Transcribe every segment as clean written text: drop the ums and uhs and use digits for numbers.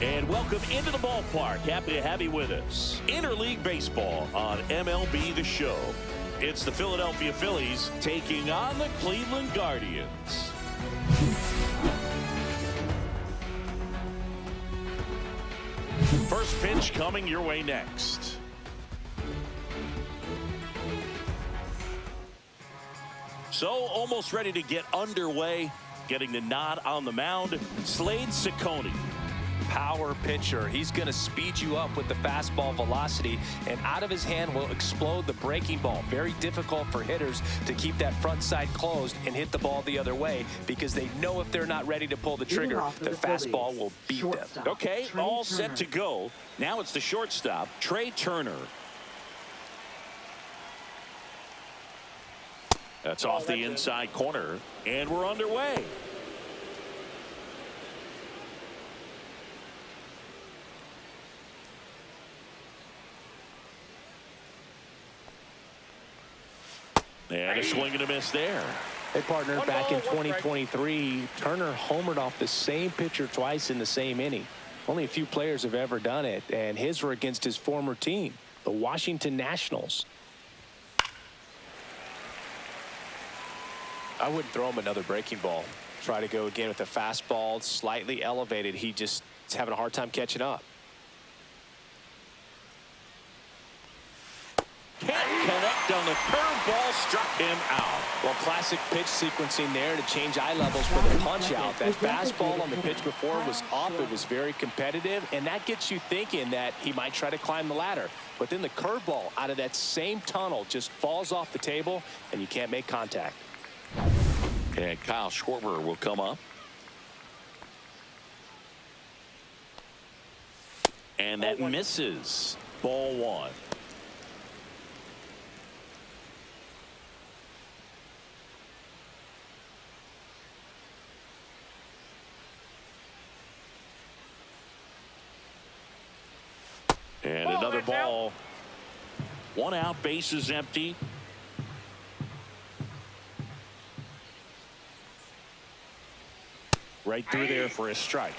And welcome into the ballpark. Happy to have you with us. Interleague Baseball on MLB The Show. It's the Philadelphia Phillies taking on the Cleveland Guardians. First pitch coming your way next. So almost ready to get underway. Getting the nod on the mound, Slade Ciccone. Power pitcher. He's going to speed you up with the fastball velocity, and out of his hand will explode the breaking ball. Very difficult for hitters to keep that front side closed and hit the ball the other way, because they know if they're not ready to pull the trigger, the fastball will beat them. Okay, all set to go. Now it's the shortstop, Trey Turner. That's off the inside corner, and we're underway. And a swing and a miss there. Hey, partner, back in 2023, Turner homered off the same pitcher twice in the same inning. Only a few players have ever done it, and his were against his former team, the Washington Nationals. I wouldn't throw him another breaking ball. Try to go again with a fastball, slightly elevated. He just is having a hard time catching up. Can't connect on the curveball, struck him out. Well, classic pitch sequencing there to change eye levels for the punch out. That fastball on the pitch before was up. It was very competitive, and that gets you thinking that he might try to climb the ladder. But then the curveball out of that same tunnel just falls off the table, and you can't make contact. And Kyle Schwarber will come up. And that misses. Ball one. And another ball. One out, bases empty. Right through there for a strike.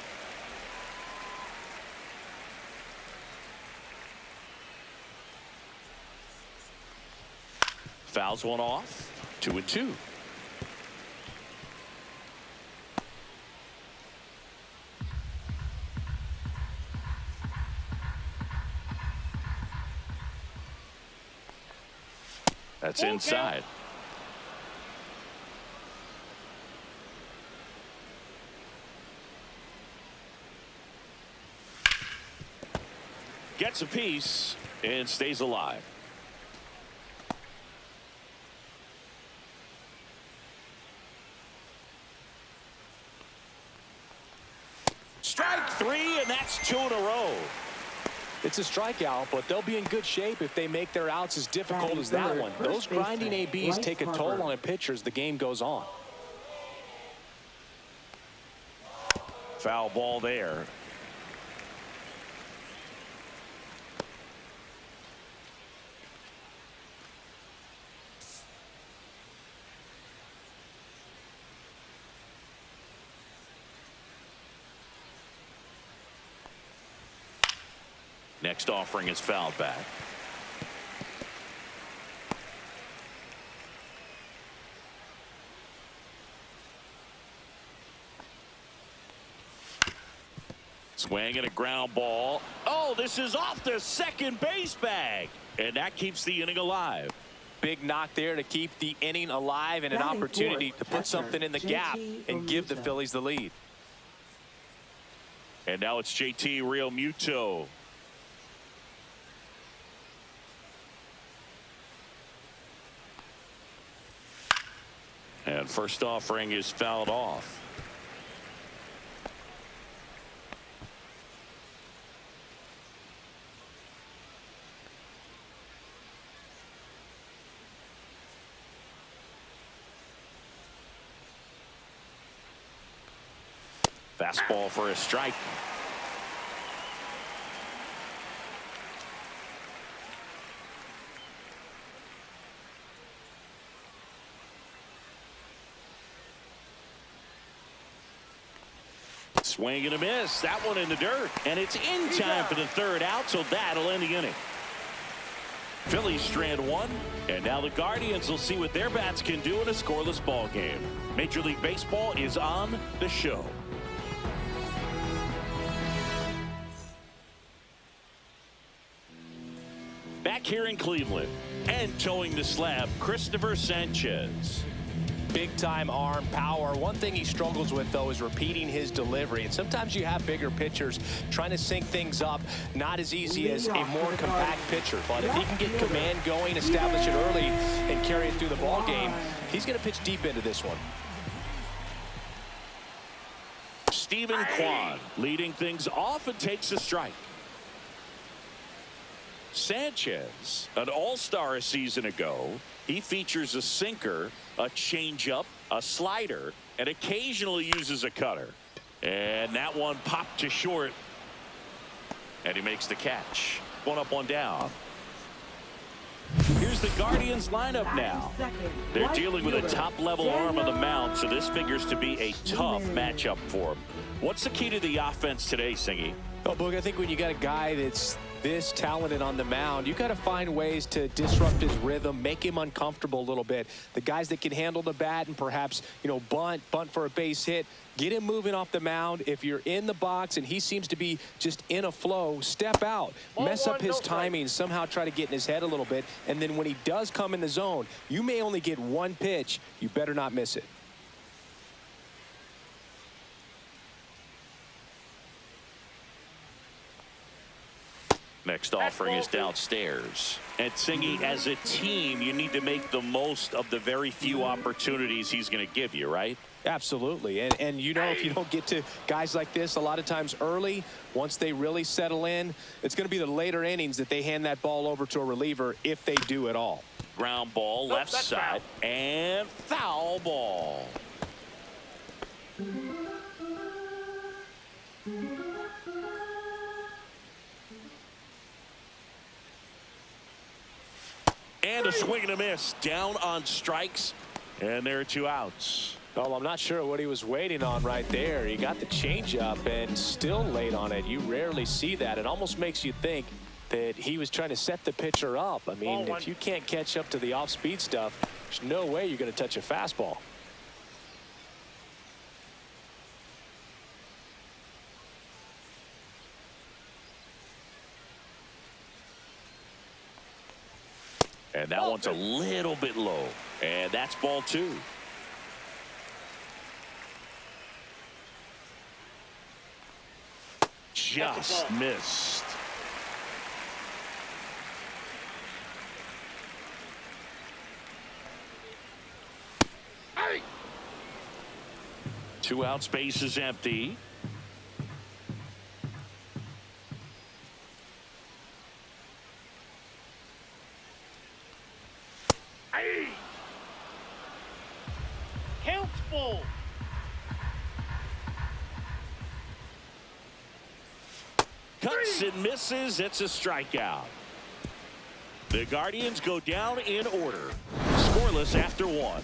Fouls one off. 2-2. That's inside. Gets a piece and stays alive. Strike three, and that's 2 in a row. It's a strikeout, but they'll be in good shape if they make their outs as difficult as that one. Those grinding ABs take a toll on a pitcher as the game goes on. Foul ball there. Next offering is fouled back. Swing and a ground ball. Oh, this is off the second base bag. And that keeps the inning alive. Big knock there to keep the inning alive, and an opportunity to put something in the gap and give the Phillies the lead. And now it's JT Realmuto. And first offering is fouled off. Fastball for a strike. Swing and a miss. That one in the dirt. And it's in time for the third out, so that'll end the inning. Phillies strand one, and now the Guardians will see what their bats can do in a scoreless ball game. Major League Baseball is on the show. Back here in Cleveland, and towing the slab, Christopher Sanchez. Big time arm power. One thing he struggles with, though, is repeating his delivery. And sometimes you have bigger pitchers trying to sync things up. Not as easy as a more compact pitcher. But if he can get command going, establish it early, and carry it through the ball game, he's going to pitch deep into this one. Stephen Kwan leading things off and takes a strike. Sanchez, an all-star a season ago. He features a sinker, a changeup, a slider, and occasionally uses a cutter. And that one popped to short. And he makes the catch. One up, one down. Here's the Guardians lineup now. They're dealing with a top-level arm on the mound, so this figures to be a tough matchup for them. What's the key to the offense today, Singy? Oh, Boog, I think when you got a guy that's this talented on the mound, you got to find ways to disrupt his rhythm, make him uncomfortable a little bit. The guys that can handle the bat and perhaps, bunt for a base hit, get him moving off the mound. If you're in the box and he seems to be just in a flow, step out, mess up his timing, somehow try to get in his head a little bit. And then when he does come in the zone, you may only get one pitch. You better not miss it. Next offering is downstairs. And Singy, as a team, you need to make the most of the very few opportunities he's going to give you, right? Absolutely. And if you don't get to guys like this a lot of times early, once they really settle in, it's going to be the later innings that they hand that ball over to a reliever, if they do at all. Ground ball, left side, and foul ball. And a swing and a miss. Down on strikes. And there are two outs. Well, I'm not sure what he was waiting on right there. He got the changeup and still late on it. You rarely see that. It almost makes you think that he was trying to set the pitcher up. I mean, if you can't catch up to the off-speed stuff, there's no way you're going to touch a fastball. And that one's a little bit low. And that's ball two. Just missed. Two out, space is empty. Full. Cuts and misses. It's a strikeout. The Guardians go down in order. Scoreless after one.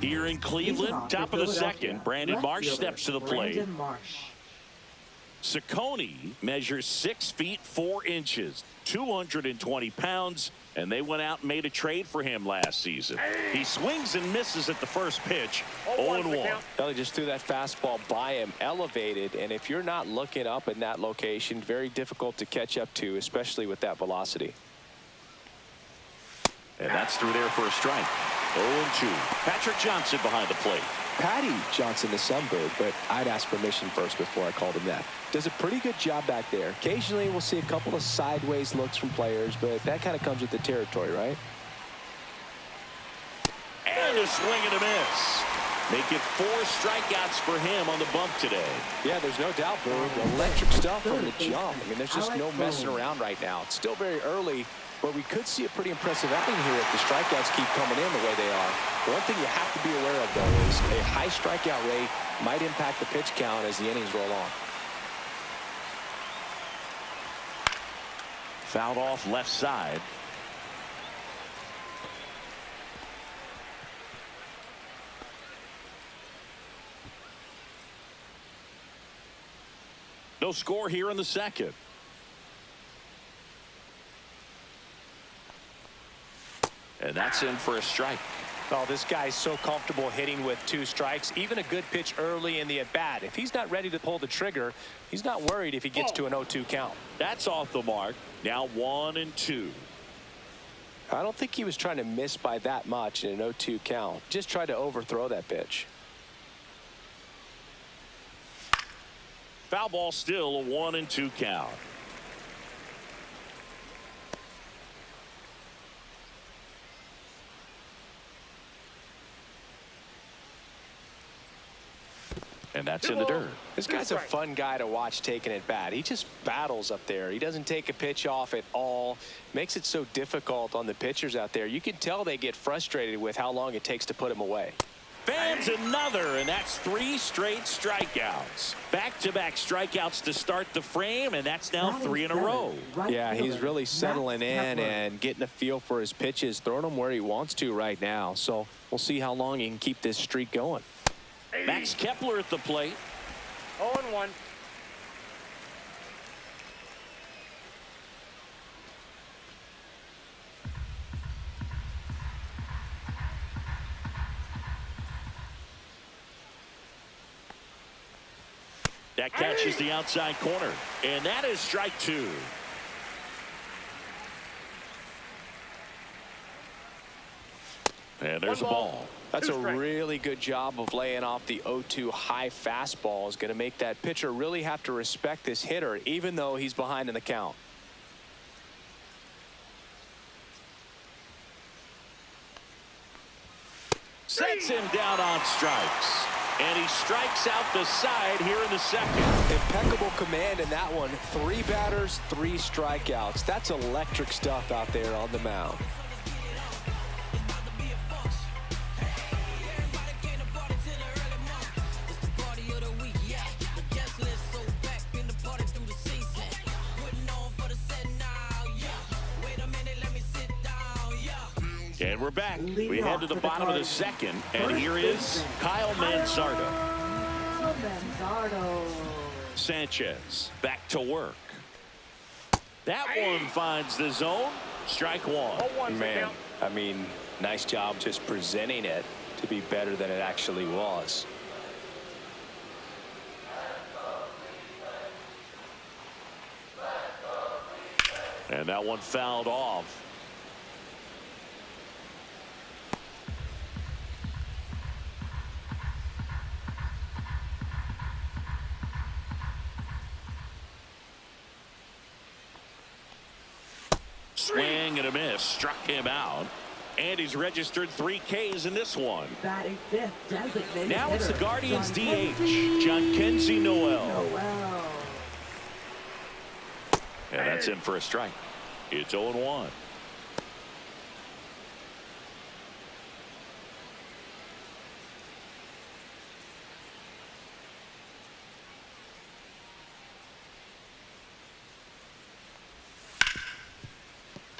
Here in Cleveland, top of the second, Brandon Marsh steps to the plate. Ciccone measures 6 feet 4 inches, 220 pounds, and they went out and made a trade for him last season. He swings and misses at the first pitch, 0-1. Well, he just threw that fastball by him, elevated, and if you're not looking up in that location, very difficult to catch up to, especially with that velocity. And that's through there for a strike. 0-2. Patrick Johnson behind the plate. Patty Johnson, the Sunbird, but I'd ask permission first before I called him that. Does a pretty good job back there. Occasionally we'll see a couple of sideways looks from players, but that kind of comes with the territory, right? And a swing and a miss. Make it 4 strikeouts for him on the bump today. Yeah, there's no doubt, Boog. Electric stuff from the jump. I mean, there's just no messing around right now. It's still very early, but we could see a pretty impressive outing here if the strikeouts keep coming in the way they are. One thing you have to be aware of, though, is a high strikeout rate might impact the pitch count as the innings roll on. Fouled off left side. No score here in the second. And that's in for a strike. Oh, this guy's so comfortable hitting with 2 strikes. Even a good pitch early in the at-bat. If he's not ready to pull the trigger, he's not worried if he gets to an 0-2 count. That's off the mark. Now 1-2. I don't think he was trying to miss by that much in an 0-2 count. Just tried to overthrow that pitch. Foul ball, still a 1-2 count. And that's in the dirt. This guy's a fun guy to watch taking at bat. He just battles up there. He doesn't take a pitch off at all. Makes it so difficult on the pitchers out there. You can tell they get frustrated with how long it takes to put him away. Fans another, and that's 3 straight strikeouts. Back-to-back strikeouts to start the frame, and that's now 3 in a row. Yeah, he's really settling in and getting a feel for his pitches, throwing them where he wants to right now. So we'll see how long he can keep this streak going. Max Kepler at the plate. 0-1. That catches the outside corner, and that is strike 2. And there's a ball. That's a really good job of laying off the 0-2 high fastball. Is going to make that pitcher really have to respect this hitter, even though he's behind in the count. Sets him down on strikes. And he strikes out the side here in the second. Impeccable command in that one. 3 batters, 3 strikeouts. That's electric stuff out there on the mound. And we're back. We head to the bottom of the second, and here is Kyle Manzardo. Sanchez back to work. That one finds the zone. Strike 1. Man, I mean, nice job just presenting it to be better than it actually was. And that one fouled off. Swing and a miss, struck him out, and he's registered 3 Ks in this one. Batting 5th, designated now it's the hitter, Guardians John DH, Kenzie Jhonkensy Noel. Noel. And that's in for a strike. It's 0-1.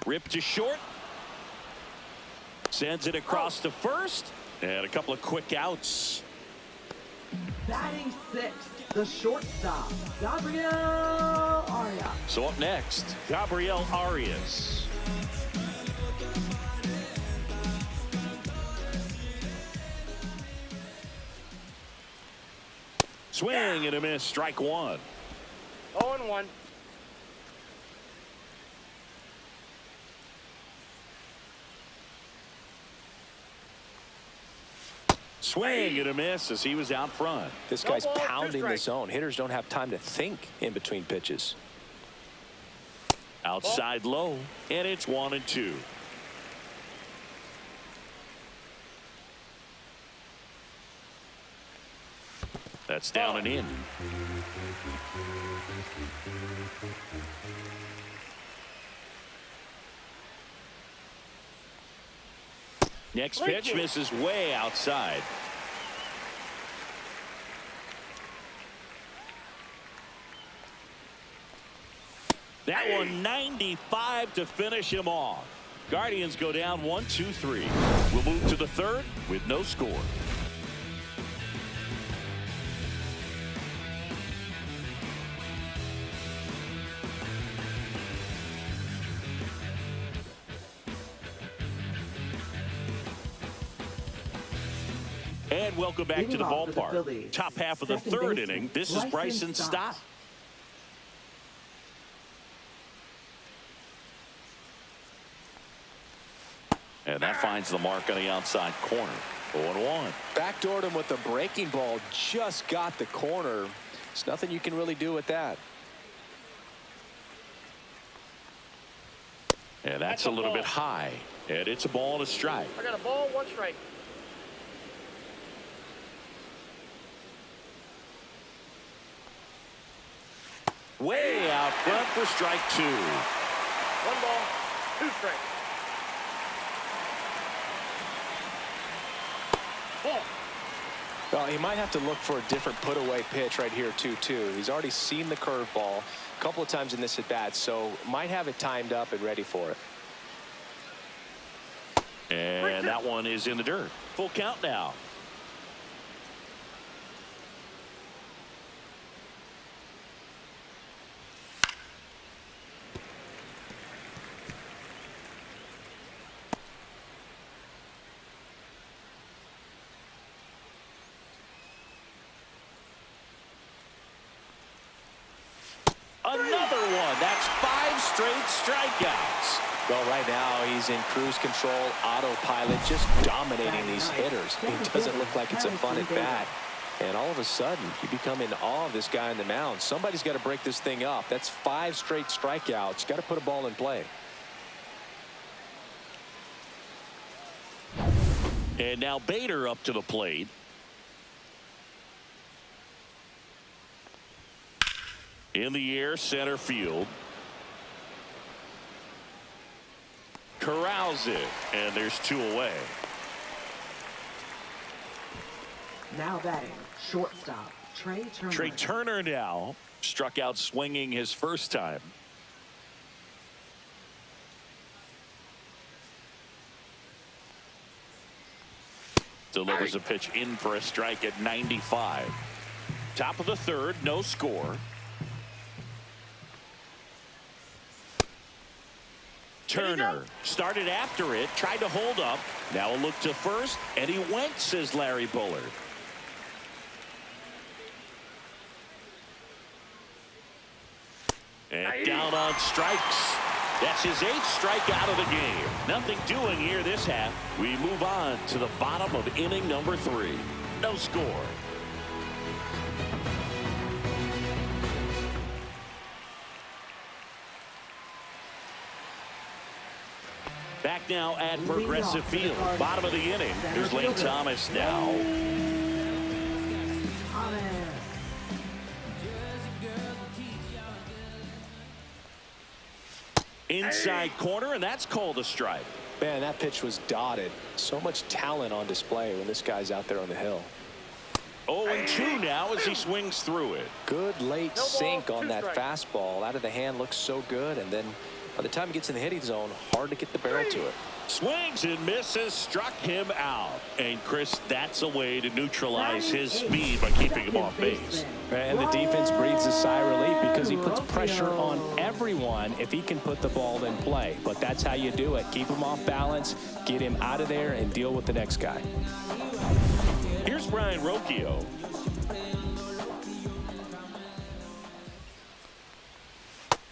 Ripped to short. Sends it across to first. And a couple of quick outs. Batting 6th, the shortstop, Gabriel Arias. So up next, Gabriel Arias. Swing and a miss, strike 1. 0-1. Swing and a miss as he was out front. This guy's pounding the zone. Hitters don't have time to think in between pitches. Outside low, and it's 1-2. That's down and in. Next pitch misses way outside. That one 95 to finish him off. Guardians go down 1-2-3. We'll move to the third with no score. And welcome back to Leading the off for the ballpark. Phillies, Top half of the second third baseman, inning. This is Bryson Stott. And that finds the mark on the outside corner. 0-1. Backdoored him with a breaking ball. Just got the corner. There's nothing you can really do with that. And that's a little bit high. And it's a ball and a strike. I got a ball, 1 strike. Way out front for strike 2. 1 ball, 2 strikes. Ball. Well, he might have to look for a different put-away pitch right here, too. He's already seen the curveball a couple of times in this at-bat, so might have it timed up and ready for it. And that one is in the dirt. Full count now. Another one. That's 5 straight strikeouts. Well, right now he's in cruise control, autopilot, just dominating these hitters. It doesn't look like it's a fun at bat. And all of a sudden, you become in awe of this guy on the mound. Somebody's got to break this thing up. That's 5 straight strikeouts. Got to put a ball in play. And now Bader up to the plate. In the air, center field. Corrals it, and there's 2 away. Now batting, shortstop, Trey Turner. Trey Turner now struck out swinging his first time. Delivers a pitch in for a strike at 95. Top of the third, no score. Turner started after it, tried to hold up. Now a look to first, and he went, says Larry Bullard. And down on strikes. That's his 8th strikeout of the game. Nothing doing here this half. We move on to the bottom of inning number 3. No score. Back now at Progressive Field. Bottom of the inning. Here's Lane Thomas now. Inside corner, and that's called a strike. Man, that pitch was dotted. So much talent on display when this guy's out there on the hill. 0-2 now as he swings through it. Good late No ball, sink on 2 that strikes. fastball. Out of the hand looks so good, and then by the time he gets in the hitting zone, hard to get the barrel to it. Swings and misses, struck him out. And Chris, that's a way to neutralize his speed by keeping him off base. And the defense breathes a sigh of relief because he puts pressure on everyone if he can put the ball in play. But that's how you do it. Keep him off balance, get him out of there, and deal with the next guy. Here's Brian Rocchio.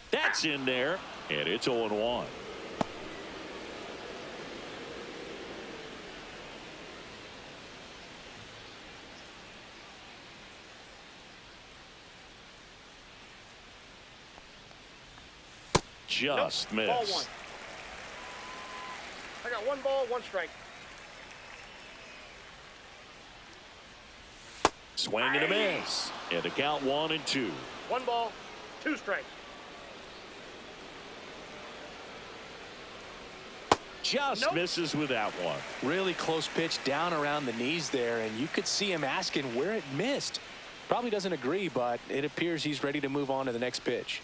That's in there, and it's 0-1. Just Nope. Ball 1. missed. I got 1 ball, 1 strike. Swing and a miss. And the count 1-2. 1 ball, 2 strikes. Just Nope. misses with that one. Really close pitch down around the knees there, and you could see him asking where it missed. Probably doesn't agree, but it appears he's ready to move on to the next pitch.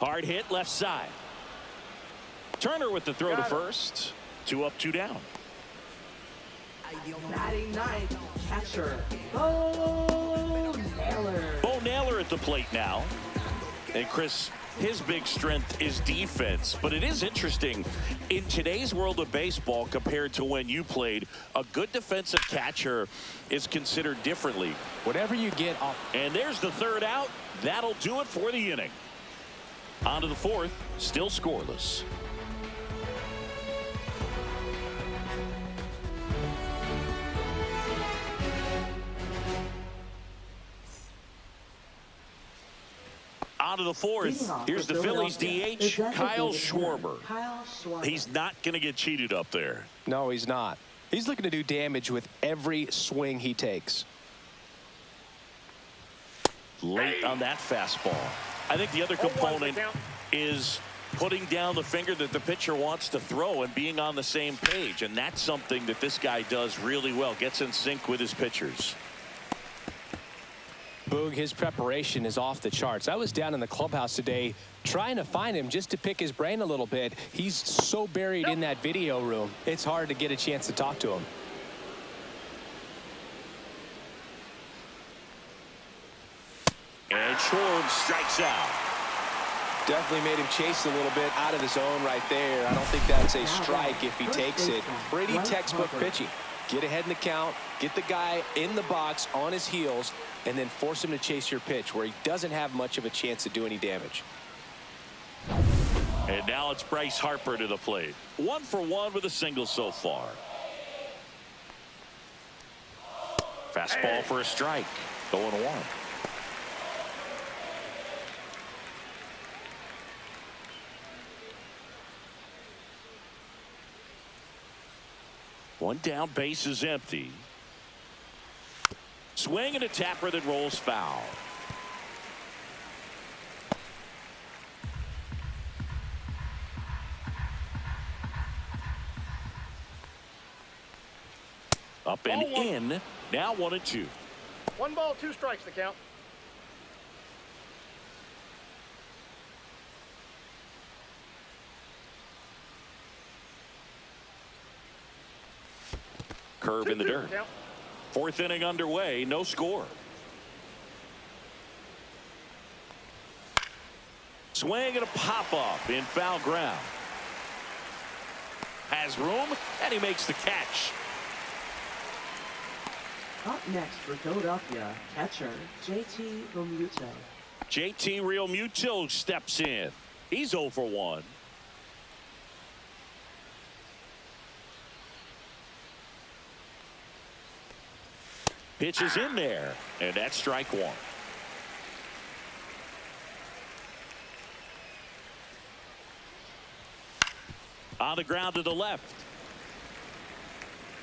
Hard hit left side. Turner with the throw to Got it. first. 2 up, 2 down. Batting ninth, catcher, Bo Naylor. Bo Naylor at the plate now. And Chris, his big strength is defense. But it is interesting, in today's world of baseball compared to when you played, a good defensive catcher is considered differently. Whatever you get off. And there's the third out. That'll do it for the inning. On to the fourth, still scoreless. On to the fourth. Here's the Phillies DH, Kyle Schwarber. He's not going to get cheated up there. No, he's not. He's looking to do damage with every swing he takes. Late on that fastball. I think the other component is putting down the finger that the pitcher wants to throw and being on the same page. And that's something that this guy does really well. Gets in sync with his pitchers. Boog, his preparation is off the charts. I was down in the clubhouse today trying to find him just to pick his brain a little bit. He's so buried in that video room, it's hard to get a chance to talk to him. And Schwarber strikes out. Definitely made him chase a little bit out of the zone right there. I don't think that's a strike if he takes it. Pretty textbook pitching. Get ahead in the count, get the guy in the box on his heels, and then force him to chase your pitch where he doesn't have much of a chance to do any damage. And now it's Bryce Harper to the plate. 1 for 1 with a single so far. Fastball for a strike. 0-1. One down, base is empty. Swing and a tapper that rolls foul. Up and in. Now 1-2. 1 ball, 2 strikes the count. Curve in the dirt. Fourth inning underway, no score. Swing and a pop-up in foul ground. Has room, and he makes the catch. Up next for Philadelphia, catcher JT Realmuto. JT Realmuto steps in. He's 0 for 1. Pitch is in there, and that's strike 1. On the ground to the left.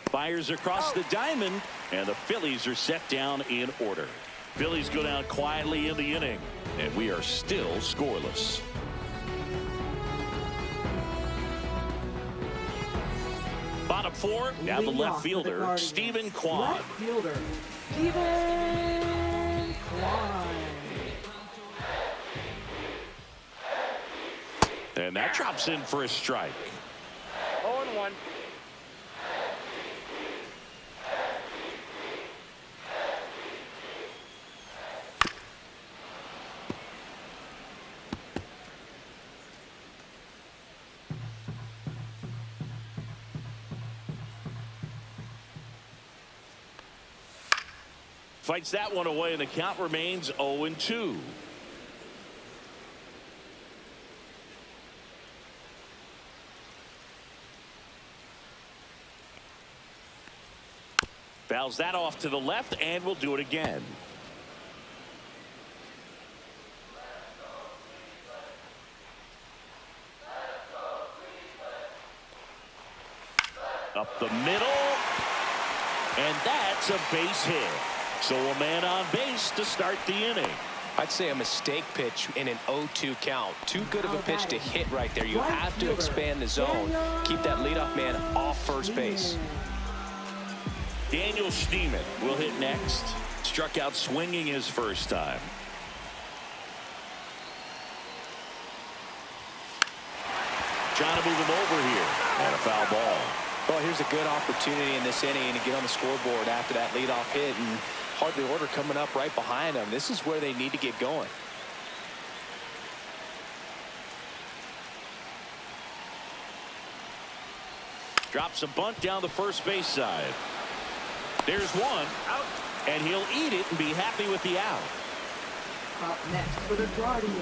Fires across the diamond, and the Phillies are set down in order. Phillies go down quietly in the inning, and we are still scoreless. Bottom 4, now the left fielder, Stephen Kwan. Left fielder, Stephen Kwan. And that drops in for a strike. 0-1. Fights that one away, and the count remains 0-2. Fouls that off to the left, and we'll do it again. Up the middle, and that's a base hit. So a man on base to start the inning. I'd say a mistake pitch in an 0-2 count. Too good of a pitch to hit right there. You have to expand the zone. Keep that leadoff man off first base. Daniel Schneemann will hit next. Struck out swinging his first time. Trying to move him over here. And a foul ball. Well, here's a good opportunity in this inning to get on the scoreboard after that leadoff hit, and hardly order coming up right behind them. This is where they need to get going. Drops a bunt down the first base side. There's one. Out. And he'll eat it and be happy with the out. Up next for the Guardians,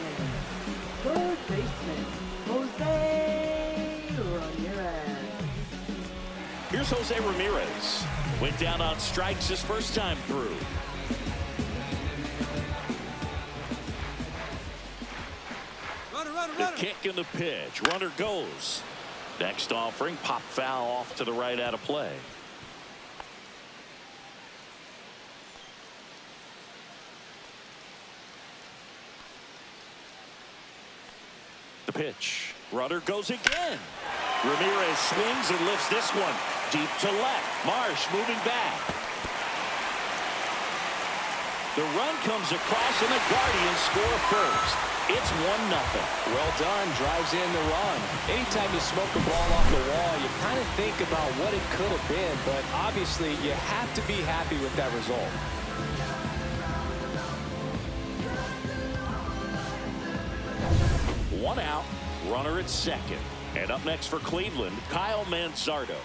third baseman, Jose Ramirez. Here's Jose Ramirez. Went down on strikes his first time through. The kick and the pitch. Runner goes. Next offering, pop foul off to the right out of play. The pitch. Runner goes again. Ramirez swings and lifts this one deep to left. Marsh moving back. The run comes across and the Guardians score first. It's 1-0. Well done. Drives in the run. Anytime you smoke a ball off the wall, you kind of think about what it could have been, but obviously you have to be happy with that result. One out, runner at second. And up next for Cleveland, Kyle Manzardo.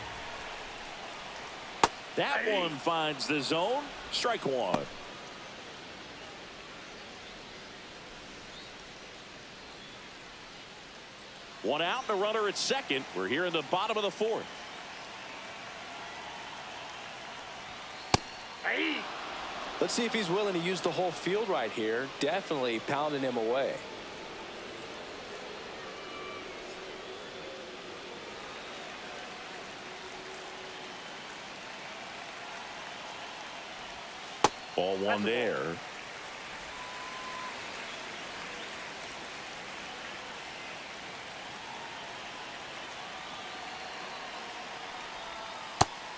That one finds the zone. Strike one. One out and a runner at second. We're here in the bottom of the fourth. Let's see if he's willing to use the whole field right here. Definitely pounding him away. Ball one there.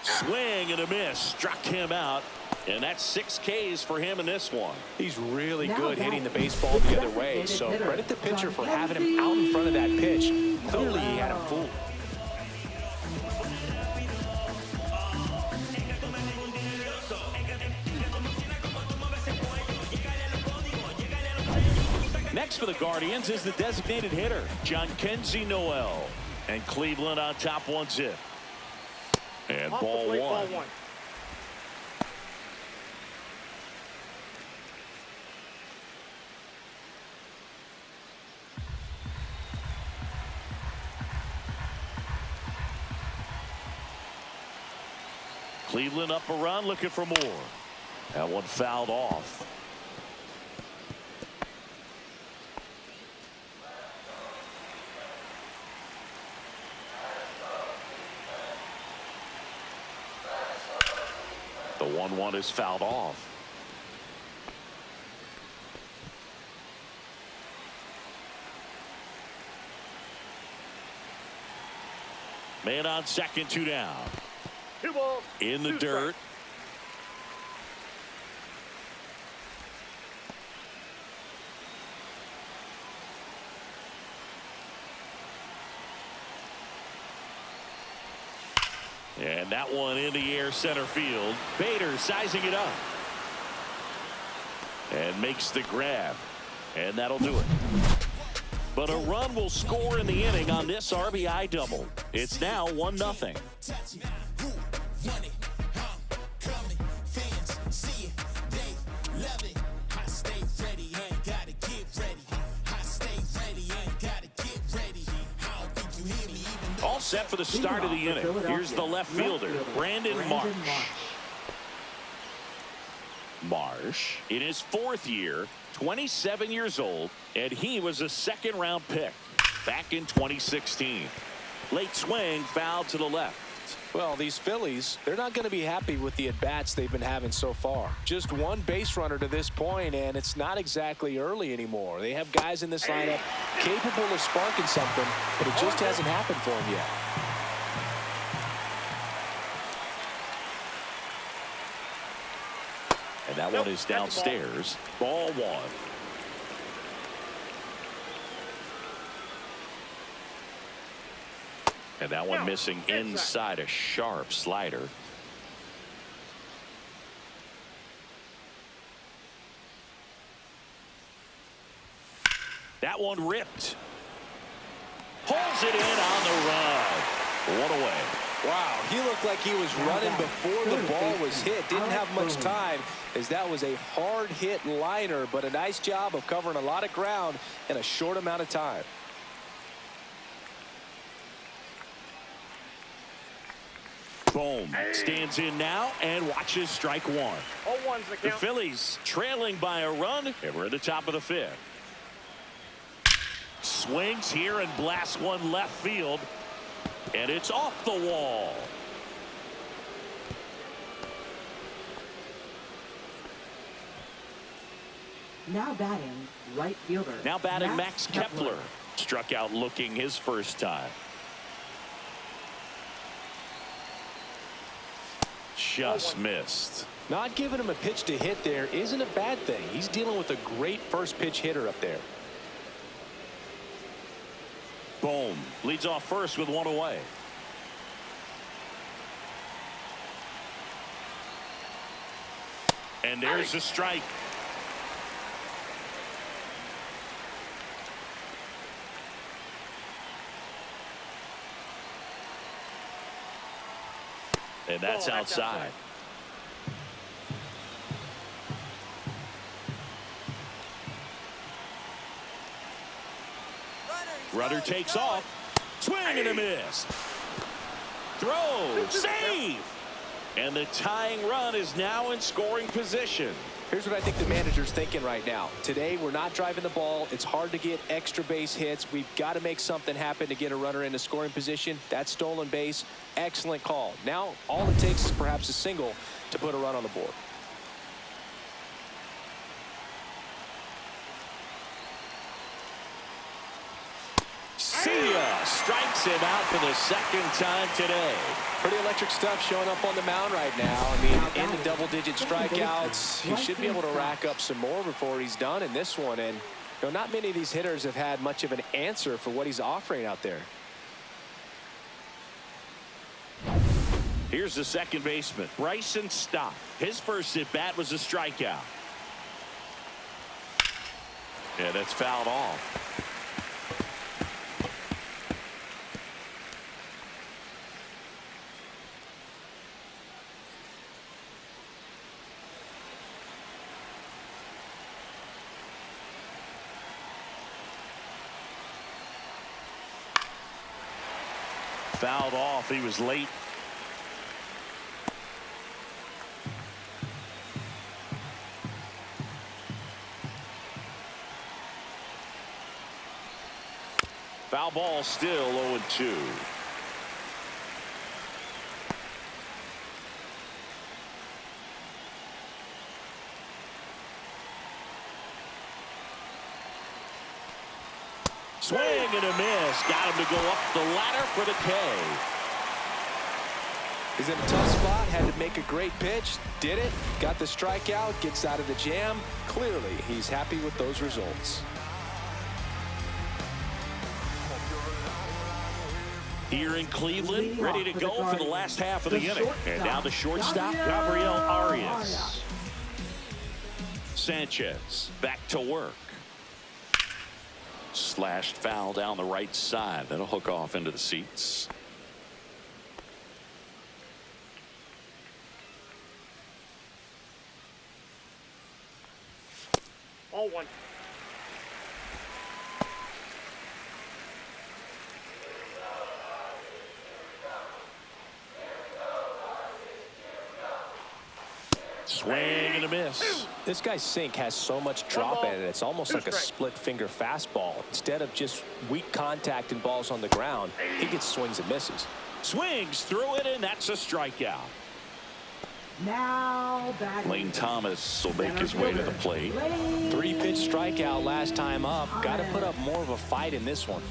Swing and a miss. Struck him out. And that's 6 Ks for him in this one. He's really good hitting the baseball the other way. So credit the pitcher for having him out in front of that pitch. Clearly he had him fooled. Next for the Guardians is the designated hitter, Jhonkensy Noel. And Cleveland on top 1-0. And ball one. Cleveland up a run, looking for more. That one fouled off. The 1-1 is fouled off. Man on second, 2 down. 2 balls. In the 2 dirt. strikes. And that one in the air center field. Bader sizing it up. And makes the grab. And that'll do it. But a run will score in the inning on this RBI double. It's now 1-0. All set for the start of the inning. Here's the left fielder, Brandon Marsh. Marsh, in his 4th year, 27 years old, and he was a second-round pick back in 2016. Late swing, foul to the left. Well, these Phillies, they're not going to be happy with the at-bats they've been having so far. Just one base runner to this point, and it's not exactly early anymore. They have guys in this lineup capable of sparking something, but it just hasn't happened for them yet. And that one is downstairs. Ball one. And that one missing inside, a sharp slider. That one ripped. Pulls it in on the run. One away. Wow, he looked like he was running before the ball was hit. Didn't have much time, as that was a hard hit liner, but a nice job of covering a lot of ground in a short amount of time. Bohm stands in now and watches strike one. 0-1's the The count. Phillies trailing by a run, and we're at the top of the fifth. Swings here and blasts one left field, and it's off the wall. Now batting, right fielder. Now batting Max Kepler. Struck out looking his first time. Just missed. Not giving him a pitch to hit there isn't a bad thing. He's dealing with a great first pitch hitter up there. Bohm leads off first with one away. And there's the strike. And that's outside. Runner takes off. Swing and a miss. Throw. Save. And the tying run is now in scoring position. Here's what I think the manager's thinking right now. Today, we're not driving the ball. It's hard to get extra base hits. We've got to make something happen to get a runner into scoring position. That stolen base, excellent call. Now, all it takes is perhaps a single to put a run on the board. See ya. Strikes him out for the second time today. Pretty electric stuff showing up on the mound right now. I mean, in the double-digit strikeouts, he should be able to rack up some more before he's done in this one. And you know, not many of these hitters have had much of an answer for what he's offering out there. Here's the second baseman, Bryson Stott. His first at bat was a strikeout. And that's fouled off. Fouled off. He was late. Foul ball, still 0-2. Swing and a miss. Got him to go up the ladder for the K. He's in a tough spot, had to make a great pitch, did it, got the strikeout, gets out of the jam. Clearly, he's happy with those results. Here in Cleveland, ready to go for the last half of the inning. And now the shortstop, Gabriel Arias. Sanchez back to work. Slashed foul down the right side. That'll hook off into the seats. All one. Swing and a miss. This guy's sink has so much drop in it. It's almost like a split finger fastball. Instead of just weak contact and balls on the ground, he gets swings and misses. Swings through it, and that's a strikeout. Now batting. Lane Thomas will make his way to the plate. Three-pitch strikeout last time up. Got to put up more of a fight in this one.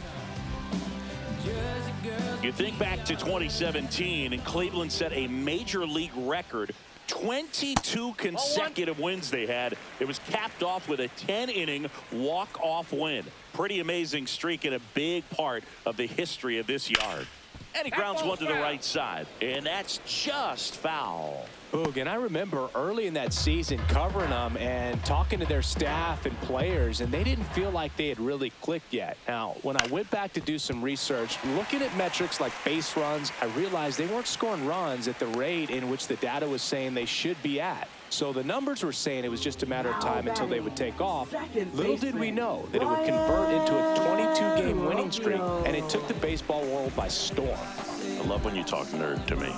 You think back to 2017, and Cleveland set a major league record. 22 consecutive wins they had. It was capped off with a 10-inning walk-off win. Pretty amazing streak and a big part of the history of this yard. And he grounds one to the right side, and that's just foul. Boog, and I remember early in that season covering them and talking to their staff and players, and they didn't feel like they had really clicked yet. Now, when I went back to do some research, looking at metrics like base runs, I realized they weren't scoring runs at the rate in which the data was saying they should be at. So the numbers were saying it was just a matter of time until they would take off. Little did we know that it would convert into a 22-game winning streak, and it took the baseball world by storm. I love when you talk nerd to me.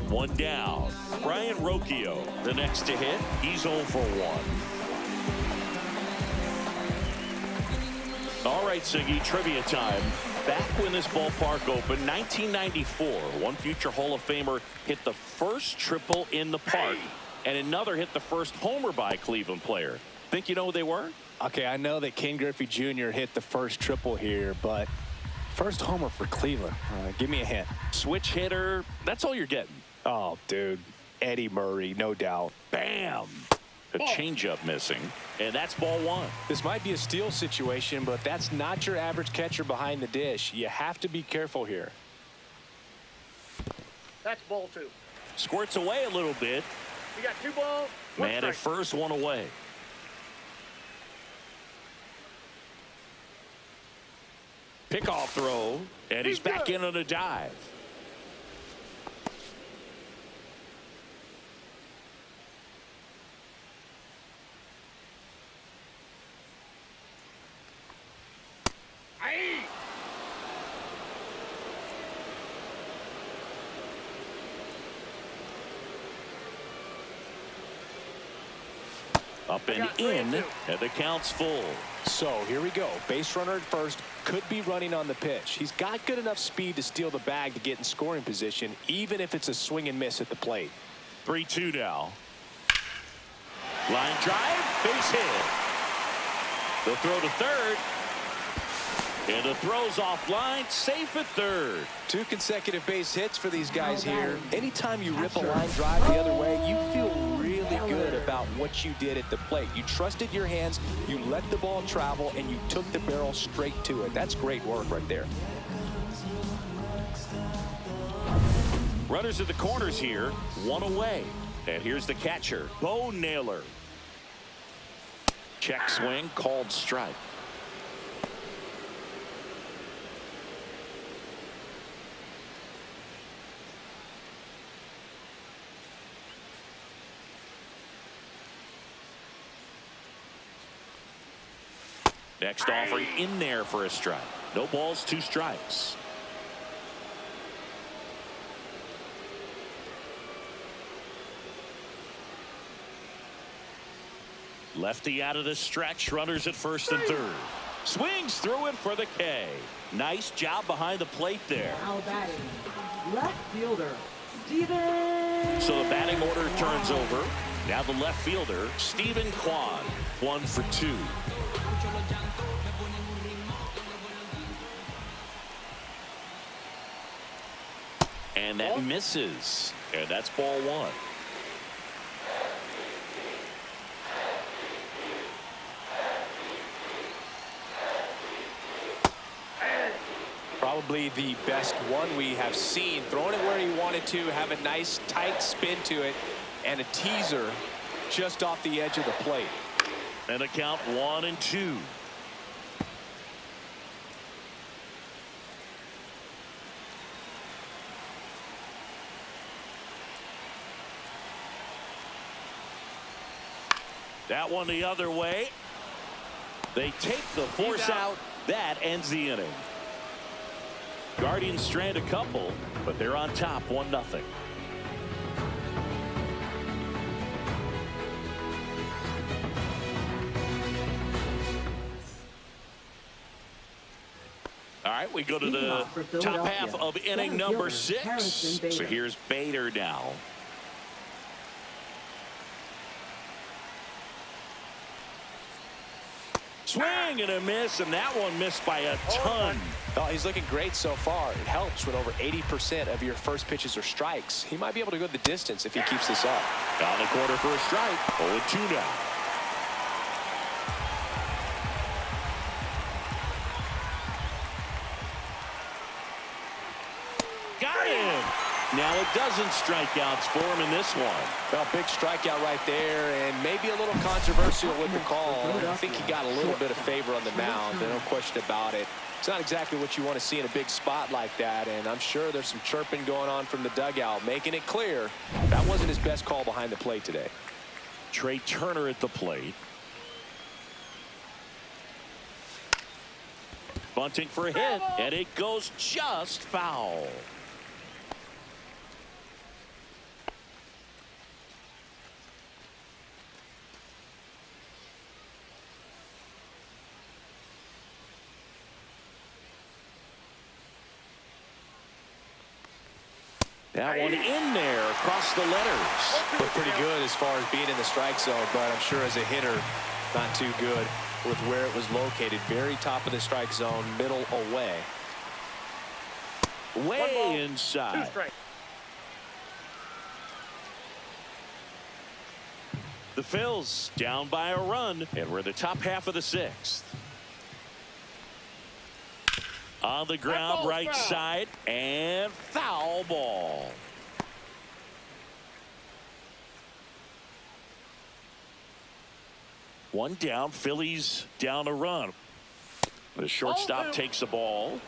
One down. Brian Rocchio, the next to hit. He's 0 for 1. All right, Siggy, trivia time. Back when this ballpark opened, 1994, one future Hall of Famer hit the first triple in the park, and another hit the first homer by a Cleveland player. Think you know who they were? Okay, I know that Ken Griffey Jr. hit the first triple here, but first homer for Cleveland. Give me a hint. Switch hitter. That's all you're getting. Oh, dude. Eddie Murray, no doubt. Bam! A changeup missing, and that's ball 1. This might be a steal situation, but that's not your average catcher behind the dish. You have to be careful here. That's ball 2. Squirts away a little bit. You got 2 balls, 1 Man strike. at first, 1 away. Pickoff throw, and he's back in on a dive. Up and in, and the count's full. So here we go. Base runner at first, could be running on the pitch. He's got good enough speed to steal the bag to get in scoring position, even if it's a swing and miss at the plate. 3-2 now. Line drive, base hit. The throw to third. And the throw's offline, safe at third. 2 consecutive base hits for these guys here. Anytime you rip a line drive the other way, you feel really good about what you did at the plate. You trusted your hands, you let the ball travel, and you took the barrel straight to it. That's great work right there. Runners at the corners here, 1 away. And here's the catcher, Bo Naylor. Check swing, called strike. Next offering in there for a strike. No balls, 2 strikes. Lefty out of the stretch. Runners at first and third. Swings through it for the K. Nice job behind the plate there. Now batting, left fielder, Steven. So the batting order turns over. Now the left fielder, Stephen Kwan, 1 for 2. And that misses. And that's ball 1. Probably the best one we have seen. Throwing it where he wanted to, have a nice tight spin to it, and a teaser just off the edge of the plate. And a count 1-2. That one the other way. They take the force out. That ends the inning. Guardians strand a couple, but they're on top 1-0. All right, we go to the top half of inning number 6. So here's Bader now. Swing and a miss, and that one missed by a ton. Oh, he's looking great so far. It helps when over 80% of your first pitches are strikes. He might be able to go the distance if he keeps this up. Down the corner for a strike. 0-2 now. Got him. Now a dozen strikeouts for him in this one. Well, big strikeout right there, and maybe a little controversial with the call. I think he got a little bit of favor on the mound, no question about it. It's not exactly what you want to see in a big spot like that, and I'm sure there's some chirping going on from the dugout, making it clear that wasn't his best call behind the plate today. Trey Turner at the plate. Bunting for a hit, and it goes just foul. That one in there across the letters. Looked pretty good as far as being in the strike zone, but I'm sure as a hitter, not too good with where it was located. Very top of the strike zone, middle away. Way inside. 2 strikes. The Phils down by a run, and we're in the top half of the 6th. On the ground, right side, and foul ball. One down, Phillies down a run. The shortstop takes the ball.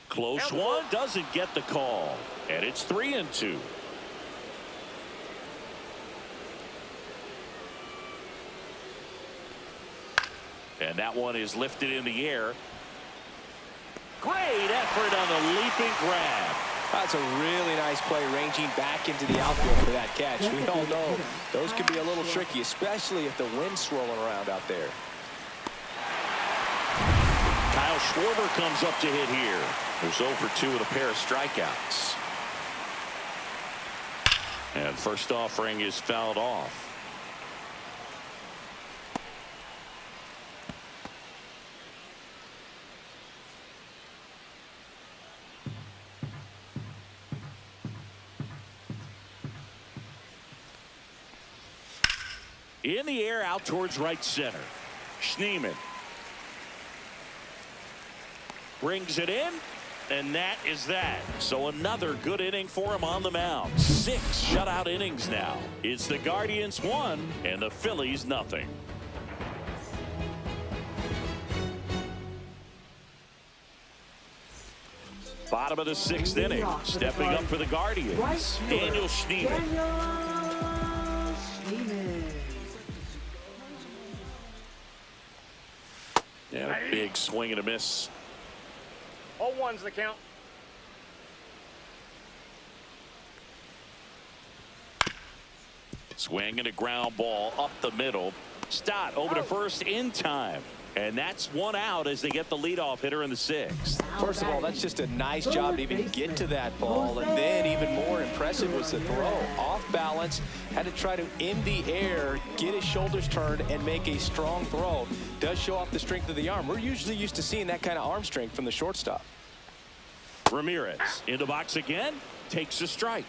Close one, doesn't get the call, and it's 3-2. And that one is lifted in the air. Great effort on the leaping grab. That's a really nice play, ranging back into the outfield for that catch. We all know those can be a little tricky, especially if the wind's swirling around out there. Kyle Schwarber comes up to hit here. There's 0 for 2 with a pair of strikeouts. And first offering is fouled off. In the air, out towards right center. Schneemann brings it in, and that is that. So another good inning for him on the mound. 6 shutout innings now. It's the Guardians 1 and the Phillies nothing. Bottom of the 6th inning. Stepping up for the Guardians, Daniel Schneemann. And a big swing and a miss. 0-1's the count. Swing and a ground ball up the middle. Stott over to first in time. And that's 1 out as they get the leadoff hitter in the 6th. First of all, that's just a nice job to even get to that ball. And then even more impressive was the throw. Off balance, had to try to, in the air, get his shoulders turned and make a strong throw. Does show off the strength of the arm. We're usually used to seeing that kind of arm strength from the shortstop. Ramirez in the box again, takes a strike.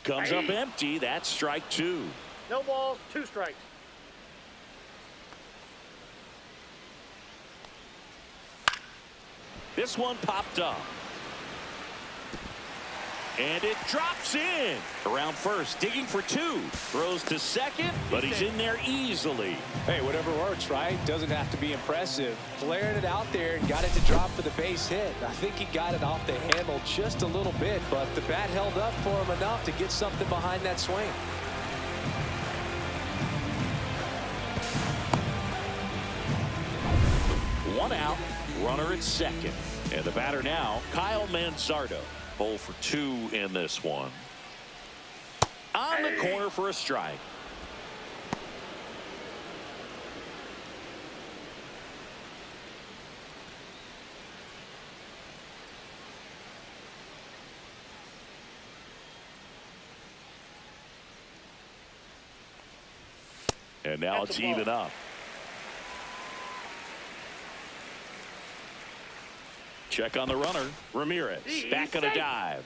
Comes up empty. That's strike 2. No balls, 2 strikes. This one popped up. And it drops in. Around first, digging for 2. Throws to second, but he's in there easily. Hey, whatever works, right? Doesn't have to be impressive. Flaring it out there and got it to drop for the base hit. I think he got it off the handle just a little bit, but the bat held up for him enough to get something behind that swing. One out, runner at second. And the batter now, Kyle Manzardo. 0 for 2 in this one. On the corner for a strike. And now it's even up. Check on the runner. Ramirez back on a dive.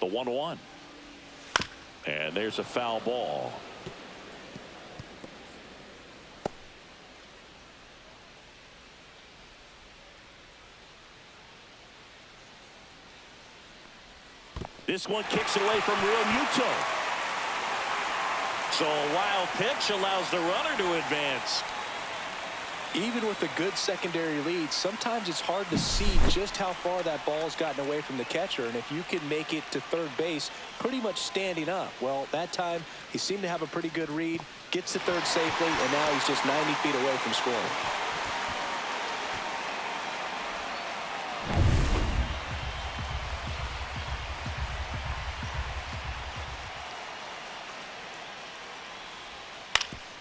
The 1-1. And there's a foul ball. This one kicks it away from Real Muto. So a wild pitch allows the runner to advance. Even with a good secondary lead, sometimes it's hard to see just how far that ball's gotten away from the catcher. And if you can make it to third base pretty much standing up, well, that time he seemed to have a pretty good read, gets to third safely, and now he's just 90 feet away from scoring.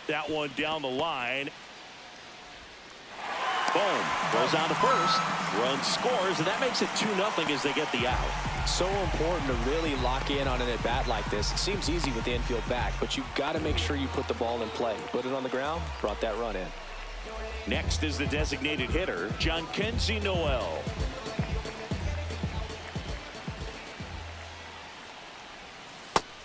That one down the line. Boom. Goes on to first. Run scores, and that makes it 2-0 as they get the out. So important to really lock in on an at-bat like this. It seems easy with the infield back, but you've got to make sure you put the ball in play. Put it on the ground, brought that run in. Next is the designated hitter, Jhonkensy Noel.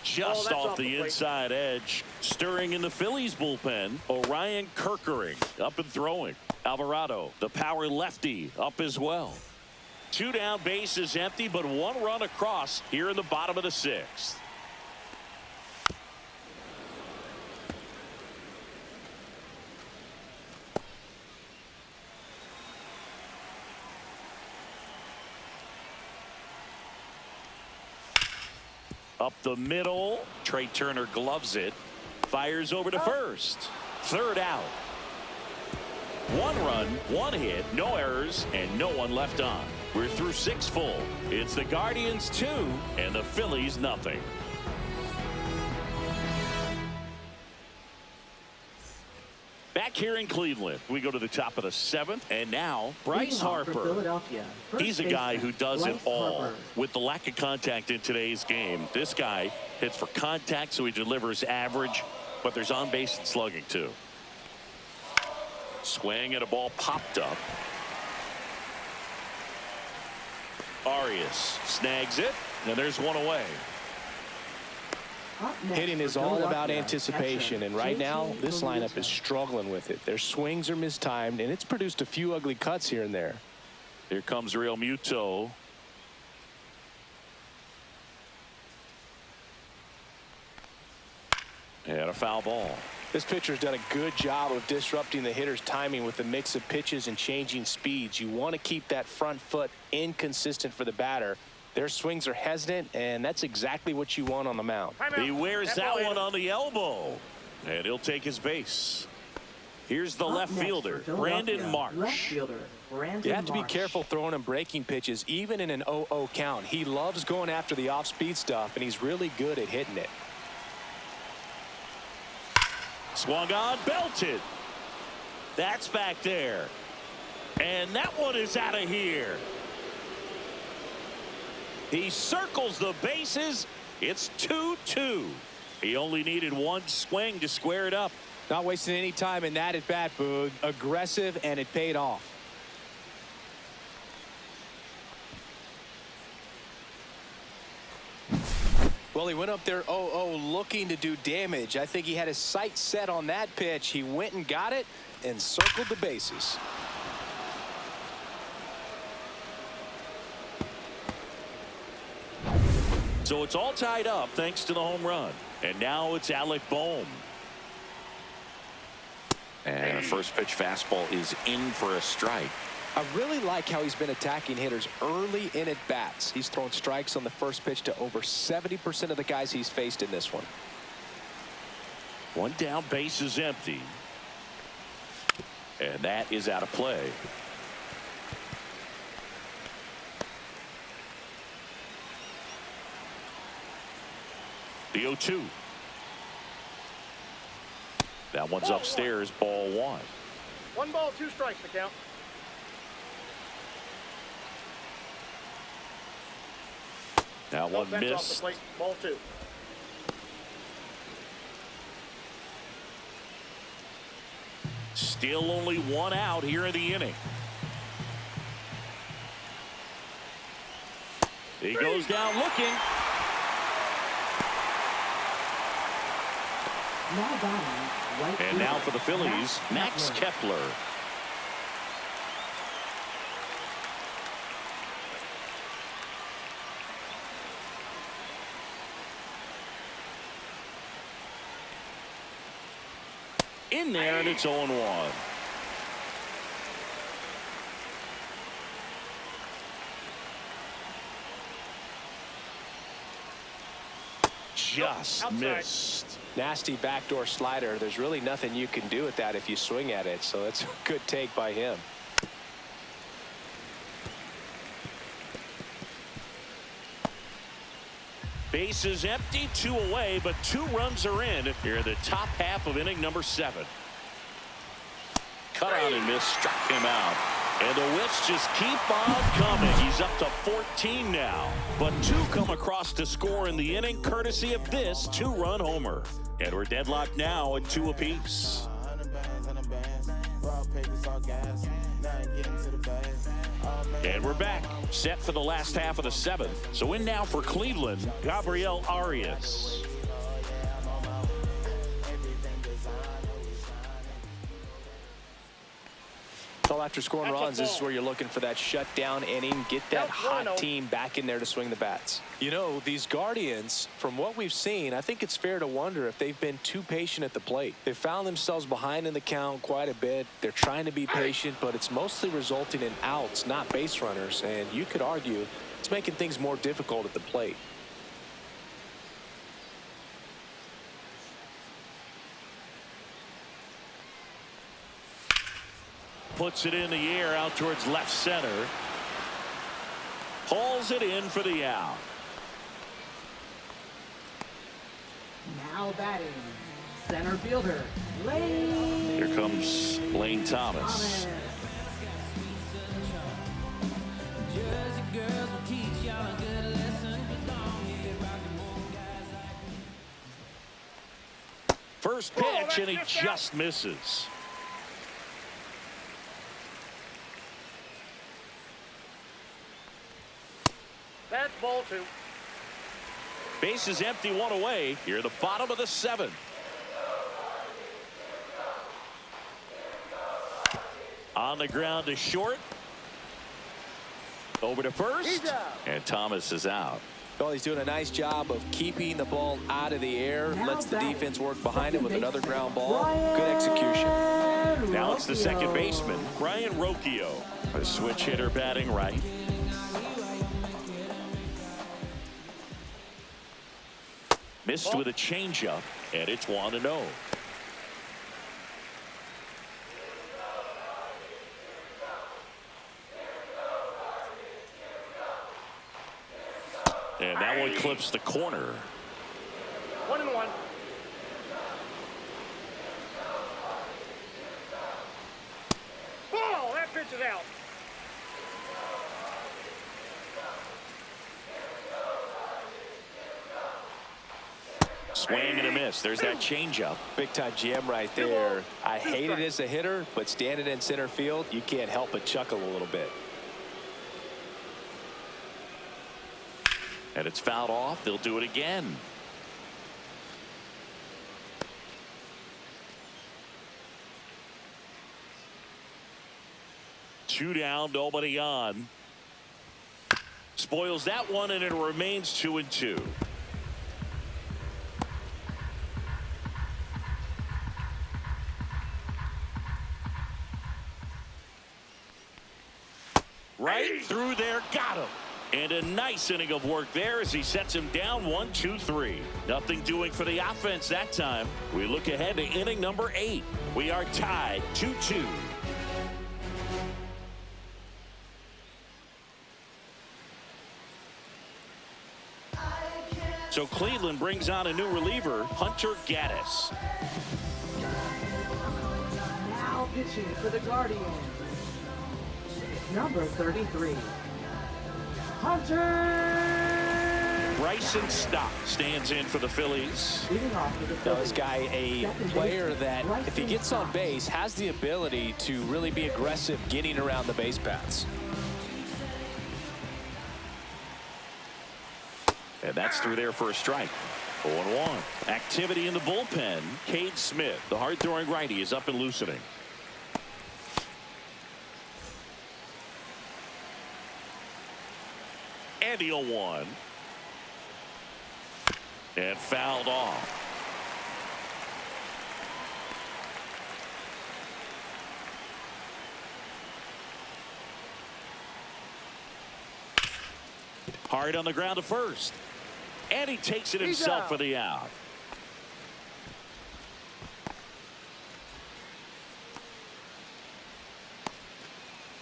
Just off the inside edge. Stirring in the Phillies bullpen, Orion Kerkering up and throwing. Alvarado, the power lefty, up as well. 2 down, bases empty, but 1 run across here in the bottom of the 6th. Up the middle. Trey Turner gloves it. Fires over to first. 3rd out. 1 run, 1 hit, no errors, and no one left on. We're through 6 full. It's the Guardians 2 and the Phillies nothing. Back here in Cleveland, we go to the top of the 7th, and now Bryce Harper. He's a guy who does it all. With the lack of contact in today's game, this guy hits for contact, so he delivers average, but there's on base and slugging too. Swing and a ball popped up. Arias snags it, and there's 1 away. Hitting is all about anticipation, and right now this lineup is struggling with it. Their swings are mistimed, and it's produced a few ugly cuts here and there. Here comes Real Muto. And a foul ball. This pitcher's done a good job of disrupting the hitter's timing with a mix of pitches and changing speeds. You want to keep that front foot inconsistent for the batter. Their swings are hesitant, and that's exactly what you want on the mound. He wears that one on the elbow, and he'll take his base. Here's the left fielder, Brandon Marsh. You have to be careful throwing him breaking pitches, even in an 0-0 count. He loves going after the off-speed stuff, and he's really good at hitting it. Swung on, belted. That's back there. And that one is out of here. He circles the bases. It's 2-2. He only needed 1 swing to square it up. Not wasting any time in that at bat, Boog. Aggressive, and it paid off. Well, he went up there 0-0 looking to do damage. I think he had his sights set on that pitch. He went and got it and circled the bases. So it's all tied up thanks to the home run. And now it's Alec Bohm. And a first pitch fastball is in for a strike. I really like how he's been attacking hitters early in at bats. He's thrown strikes on the first pitch to over 70% of the guys he's faced in this one. 1 down, base is empty. And that is out of play. The 0-2. That one's upstairs, ball 1. 1 ball, 2 strikes to count. That one Off the missed. plate, ball 2. Still only 1 out here in the inning. He goes down looking. Now batting, right And fielder, now for the Phillies, Max Kepler. In there, and it's 0-1. Just Outside. missed. Nasty backdoor slider. There's really nothing you can do with that if you swing at it. So that's a good take by him. Bases empty, 2 away, but 2 runs are in here in the top half of inning number 7. Cut out and miss, struck him out. And the whiffs just keep on coming. He's up to 14 now. But 2 come across to score in the inning, courtesy of this 2-run homer. And we're deadlocked now at 2 apiece. And we're back, set for the last half of the 7th. So in now for Cleveland, Gabriel Arias. So after scoring That's a runs, this is ball. where you're looking for that shutdown inning. Get that That's hot 1-0. team back in there to swing the bats. You know, these Guardians, from what we've seen, I think it's fair to wonder if they've been too patient at the plate. They've found themselves behind in the count quite a bit. They're trying to be patient, but it's mostly resulting in outs, not base runners. And you could argue it's making things more difficult at the plate. Puts it in the air out towards left center. Hauls it in for the out. now batting, center fielder, Lane. Here comes Lane Thomas. First pitch, and he just misses. That's ball 2. Base is empty, 1 away. Here, the bottom of the 7th. On the ground to short. Over to first. He's out. And Thomas is out. Well, he's doing a nice job of keeping the ball out of the air. Lets the defense work behind him with another ground ball. Good execution. Now it's the second baseman, Brian Rocchio. A switch hitter batting right. Missed with a changeup, and it's 1-0. And that one clips the corner. 1-1. Ball! That pitch is out. Swing and a miss. There's that changeup. Big time jam right there. I hate it as a hitter, but standing in center field, you can't help but chuckle a little bit. And it's fouled off. They'll do it again. Two down, nobody on. Spoils that one, and it remains 2-2. Right through there, got him. And a nice inning of work there as he sets him down 1-2-3. Nothing doing for the offense that time. We look ahead to inning number 8. We are tied 2-2. So Cleveland brings on a new reliever, Hunter Gaddis. Now pitching for the Guardians, number 33, Hunter. Bryson Stott stands in for the Phillies. Leading off with the Now, this Phillies, guy, a second player baseman, that, if he Bryson gets on Stott. base, has the ability to really be aggressive getting around the base paths. And that's through there for a strike. 0-1. Activity in the bullpen. Cade Smith, the hard-throwing righty, is up and loosening. And the 0-1. And fouled off. Hard on the ground to first. And he takes it himself for the out.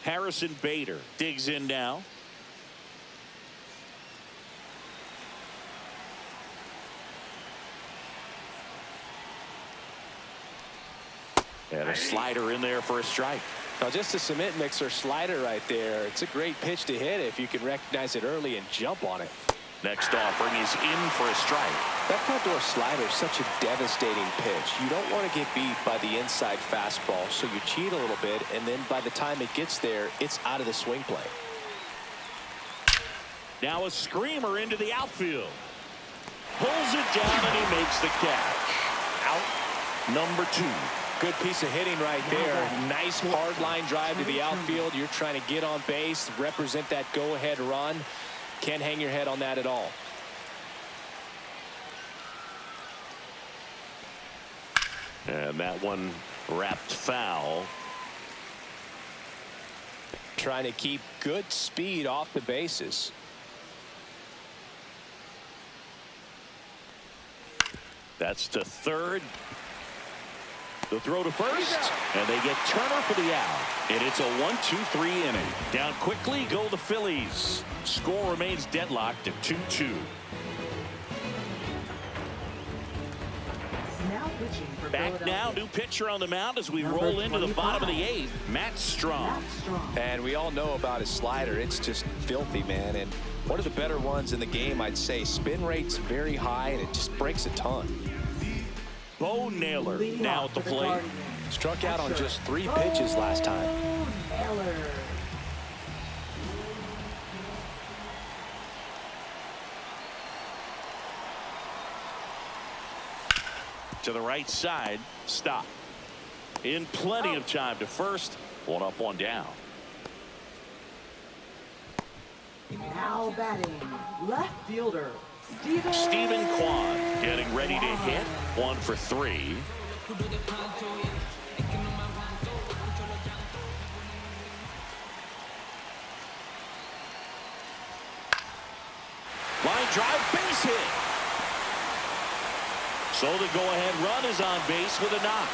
Harrison Bader digs in now. And a slider in there for a strike. Now, just a cement mixer slider right there. It's a great pitch to hit if you can recognize it early and jump on it. Next offering is in for a strike. That front door slider is such a devastating pitch. You don't want to get beat by the inside fastball, so you cheat a little bit, and then by the time it gets there, it's out of the swing play. Now a screamer into the outfield. Pulls it down, and he makes the catch. Out number 2. Good piece of hitting right there. Nice hard line drive to the outfield. You're trying to get on base, represent that go-ahead run. Can't hang your head on that at all. And that one wrapped foul. Trying to keep good speed off the bases. That's to third. The throw to first, and they get Turner for the out. And it's a 1-2-3 inning. Down quickly go the Phillies. Score remains deadlocked at 2-2. Now pitching for Back now, new pitcher on the mound as we roll into the bottom of the 8th. Matt Strong. And we all know about his slider. It's just filthy, man. And one of the better ones in the game, I'd say. Spin rate's very high, and it just breaks a ton. Bo Naylor now at the plate. Struck out on just 3 pitches last time. Naylor. To the right side. Stop. In plenty of time to first. 1 up, 1 down. Now batting, left fielder, Stephen Kwan getting ready to hit. 1 for 3. Line drive, base hit. So the go-ahead run is on base with a knock.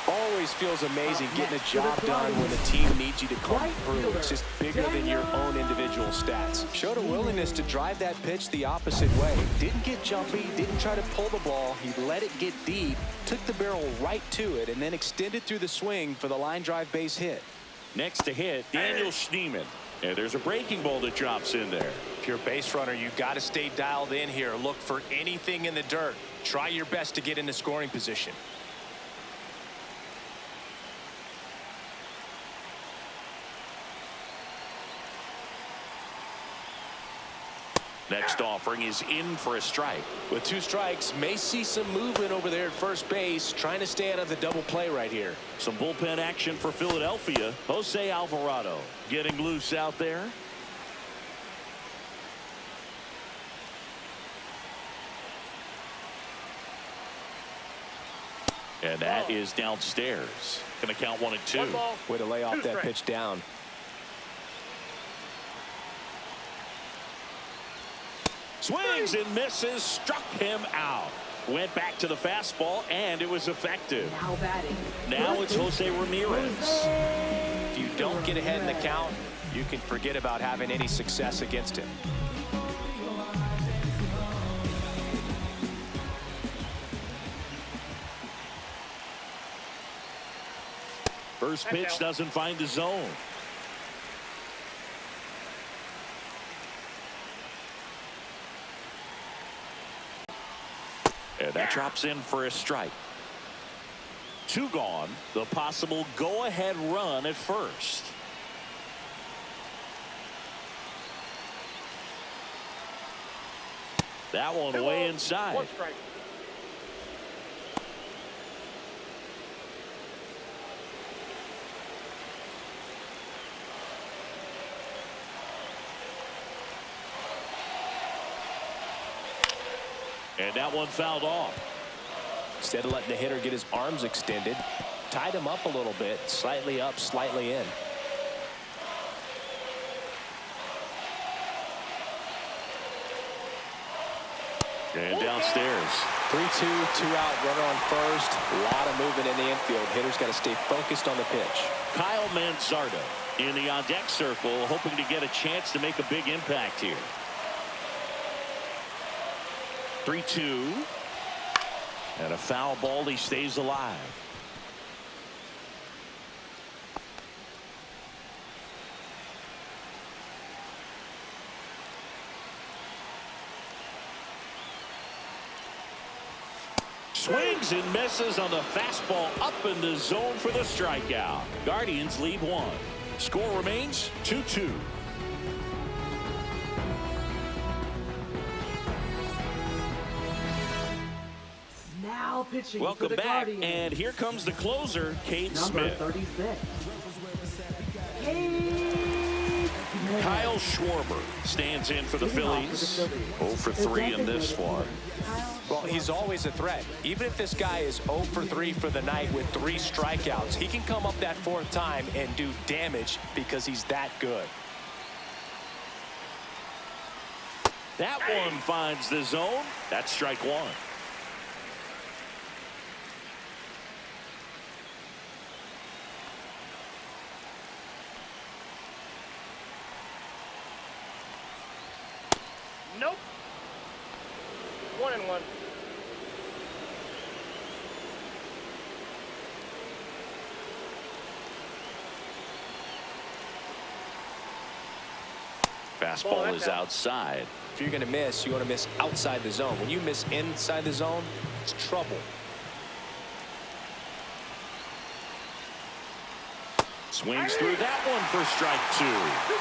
Always feels amazing getting a job done when the team needs you to come through. It's just bigger than your own individual stats. Showed a willingness to drive that pitch the opposite way. Didn't get jumpy, didn't try to pull the ball. He let it get deep, took the barrel right to it, and then extended through the swing for the line drive base hit. Next to hit, Daniel Schneemann. And there's a breaking ball that drops in there. If you're a base runner, you've got to stay dialed in here. Look for anything in the dirt. Try your best to get into scoring position. Next offering is in for a strike. With 2 strikes, may see some movement over there at first base, trying to stay out of the double play right here. Some bullpen action for Philadelphia. Jose Alvarado getting loose out there. And that is downstairs. Going to count 1 and 2. Way to lay off that pitch down. Swings and misses, struck him out. Went back to the fastball, and it was effective. now batting. Now it's Jose Ramirez. If you don't get ahead in the count, you can forget about having any success against him. First pitch doesn't find the zone. And that drops in for a strike. 2 gone. The possible go-ahead run at first. That one way inside. One strike. And that one fouled off. Instead of letting the hitter get his arms extended, tied him up a little bit, slightly up, slightly in. And downstairs. 3-2, 2-out, runner on first. A lot of movement in the infield. Hitter's got to stay focused on the pitch. Kyle Manzardo in the on-deck circle, hoping to get a chance to make a big impact here. 3-2. And a foul ball. He stays alive. Swings and misses on the fastball up in the zone for the strikeout. Guardians lead 1. Score remains 2-2. Now pitching for Welcome the back, Guardians. and here comes the closer, Cade Number Smith. 36. Cade Smith. Kyle Schwarber stands in for the Leading off Phillies. for the Phillies. 0 for 3 in this one. Well, he's always a threat. Even if this guy is 0 for 3 for the night with 3 strikeouts, he can come up that 4th time and do damage because he's that good. That one finds the zone. That's strike 1. Nope. 1-1. Fastball is outside. If you're going to miss, you want to miss outside the zone. When you miss inside the zone, it's trouble. Swings through that one for strike 2.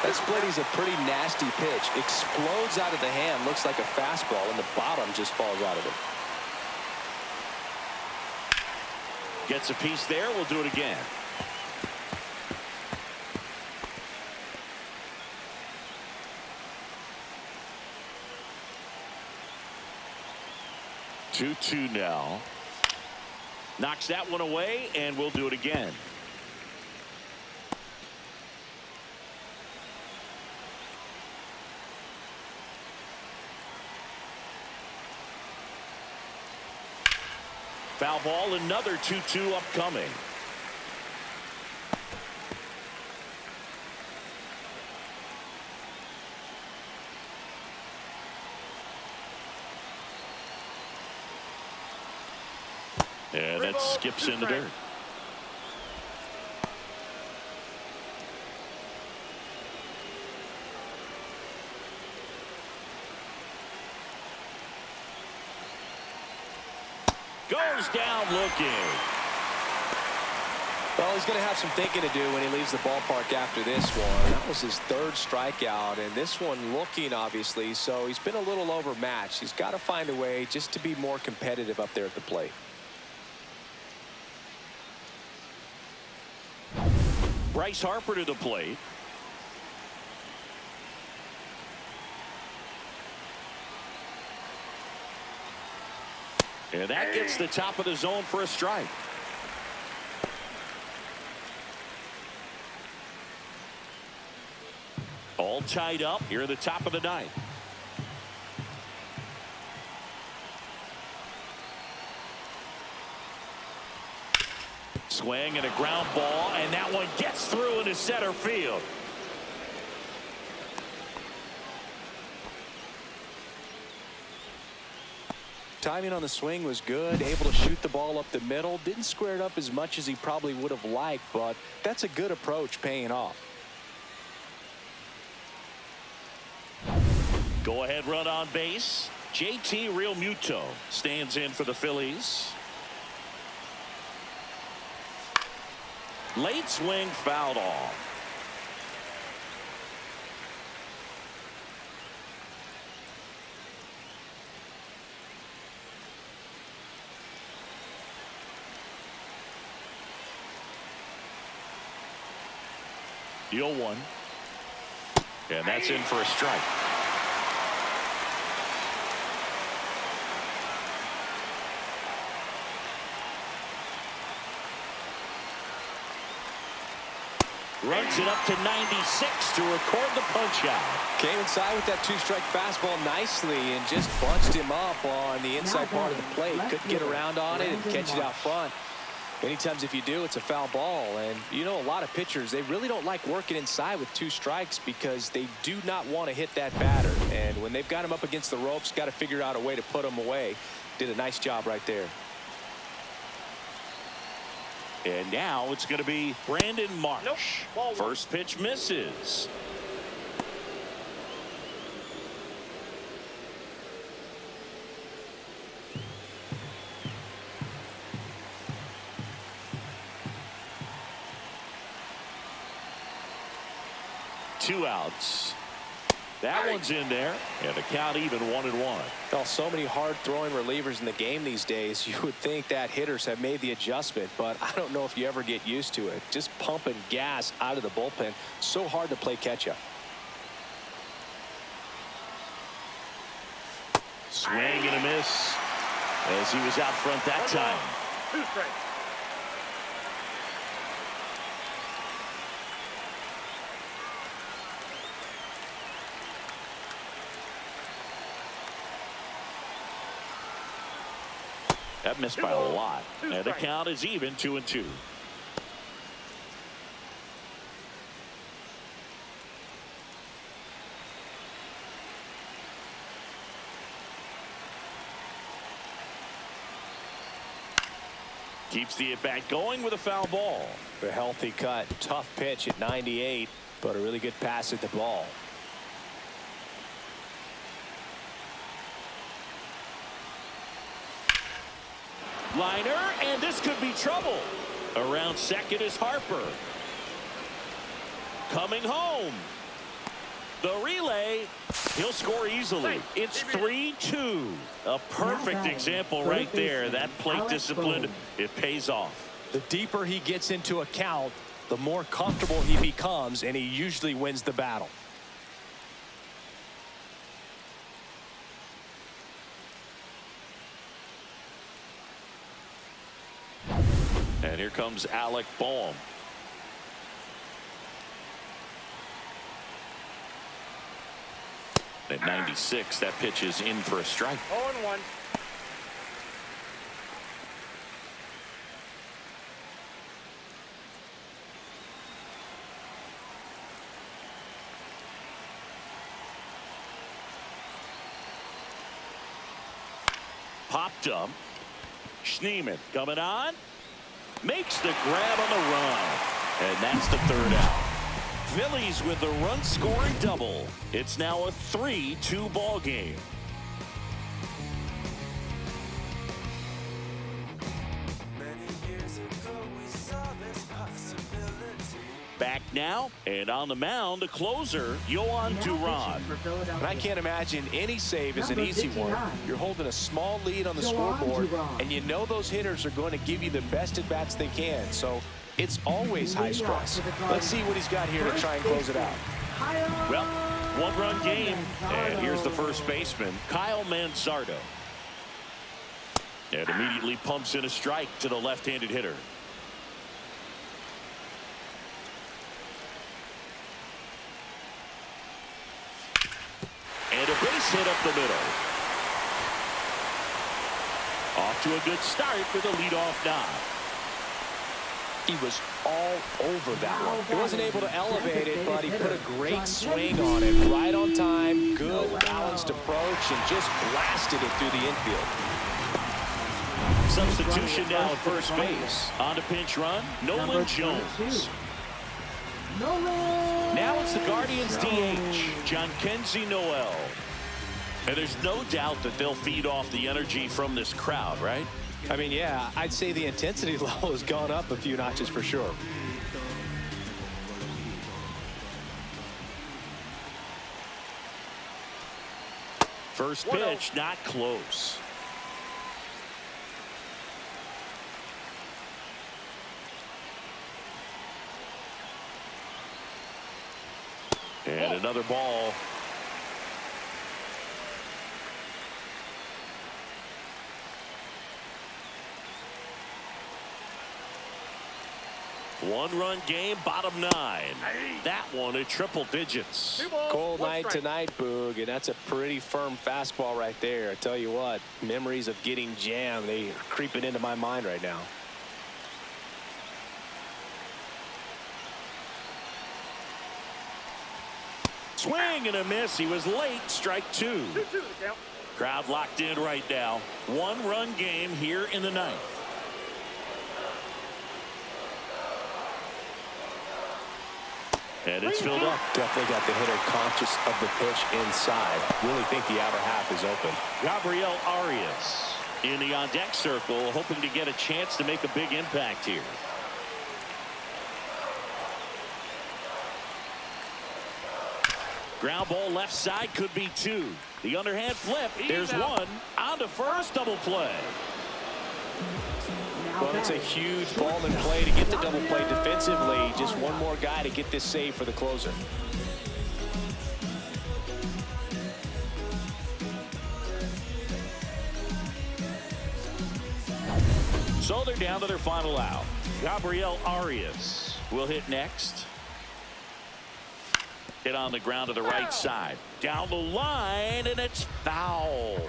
That splitty's a pretty nasty pitch. Explodes out of the hand, looks like a fastball, and the bottom just falls out of it. Gets a piece there. We'll do it again. Two now. Knocks that one away, and we'll do it again. Foul ball, another 2-2 upcoming. And that skips in the dirt. Goes down looking. Well, he's going to have some thinking to do when he leaves the ballpark after this one. That was his 3rd strikeout, and this one looking, obviously, so he's been a little overmatched. He's got to find a way just to be more competitive up there at the plate. Bryce Harper to the plate. And that gets the top of the zone for a strike. All tied up here at the top of the 9th. Swing and a ground ball, and that one gets through into center field. Timing on the swing was good, able to shoot the ball up the middle. Didn't square it up as much as he probably would have liked, but that's a good approach paying off. Go ahead run on base. JT Realmuto stands in for the Phillies. Late swing fouled off. The 0-1. And that's in for a strike. Runs it up to 96 to record the punch out. Came inside with that two-strike fastball nicely and just bunched him up on the inside part of the plate. Couldn't get around on it and catch it out front. Many times if you do, it's a foul ball. And you know, a lot of pitchers, they really don't like working inside with two strikes because they do not want to hit that batter. And when they've got him up against the ropes, got to figure out a way to put him away. Did a nice job right there. And now it's going to be Brandon Marsh. Nope. Ball one. First pitch misses. Two outs. That one's in there, and the count even 1-1. Well, so many hard-throwing relievers in the game these days, you would think that hitters have made the adjustment, but I don't know if you ever get used to it. Just pumping gas out of the bullpen, so hard to play catch-up. Swing and a miss as he was out front that time. 2 strikes. That missed by a lot. And the count is even 2-2. Keeps the at-bat going with a foul ball. A healthy cut. Tough pitch at 98, but a really good pass at the ball. Liner, and this could be trouble. Around second is Harper. Coming home. The relay. He'll score easily. It's 3-2. A perfect example right there. That plate discipline, it pays off. The deeper he gets into a count, the more comfortable he becomes, and he usually wins the battle. And here comes Alec Boehm. At 96, that pitch is in for a strike. 0-1. Popped up. Schneemann coming on. Makes the grab on the run. And that's the third out. Phillies with a run-scoring double. It's now a 3-2 ball game. Back now, and on the mound, the closer, Yohan Duran. And I can't imagine any save is an easy one. You're holding a small lead on the scoreboard, and you know those hitters are going to give you the best at-bats they can. So it's always high stress. Let's see what he's got here to try and close it out. Well, one-run game, and here's the first baseman, Kyle Manzardo. And immediately pumps in a strike to the left-handed hitter. And a base hit up the middle. Off to a good start with a leadoff knock. He was all over that one. He wasn't able to elevate it, but he put a great swing on it. Right on time, good balanced approach, and just blasted it through the infield. Substitution now at first base. On to pinch run, Nolan Jones. Now it's the Guardians DH, Jhonkensy Noel. And there's no doubt that they'll feed off the energy from this crowd, right? I mean, yeah, I'd say the intensity level has gone up a few notches for sure. First pitch, not close. And another ball. One-run game, bottom 9. That one at triple digits. Cold night tonight, Boog, and that's a pretty firm fastball right there. I tell you what, memories of getting jammed, they are creeping into my mind right now. Swing and a miss. He was late. Strike 2. 2-2 the count. Crowd locked in right now. One-run game here in the 9th. And it's filled up. Definitely got the hitter conscious of the pitch inside. Really think the outer half is open. Gabriel Arias in the on-deck circle, hoping to get a chance to make a big impact here. Ground ball left side, could be 2. The underhand flip. There's one. On to first, double play. Well, it's a huge ball in play to get the double play defensively. Just one more guy to get this save for the closer. So they're down to their final out. Gabriel Arias will hit next. Hit on the ground to the right side. Down the line, and it's foul.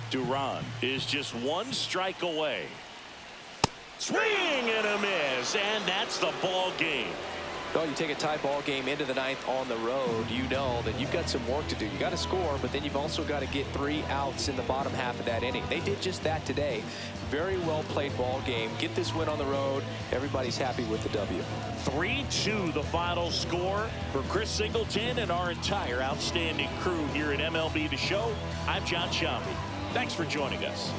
Duran is just one strike away. Swing and a miss, and that's the ball game. Well, you take a tie ball game into the 9th on the road, you know that you've got some work to do. You got to score, but then you've also got to get 3 outs in the bottom half of that inning. They did just that today. Very well played ball game. Get this win on the road. Everybody's happy with the W. 3-2 the final score. For Chris Singleton and our entire outstanding crew here at MLB The Show, I'm John Sciambi. Thanks for joining us.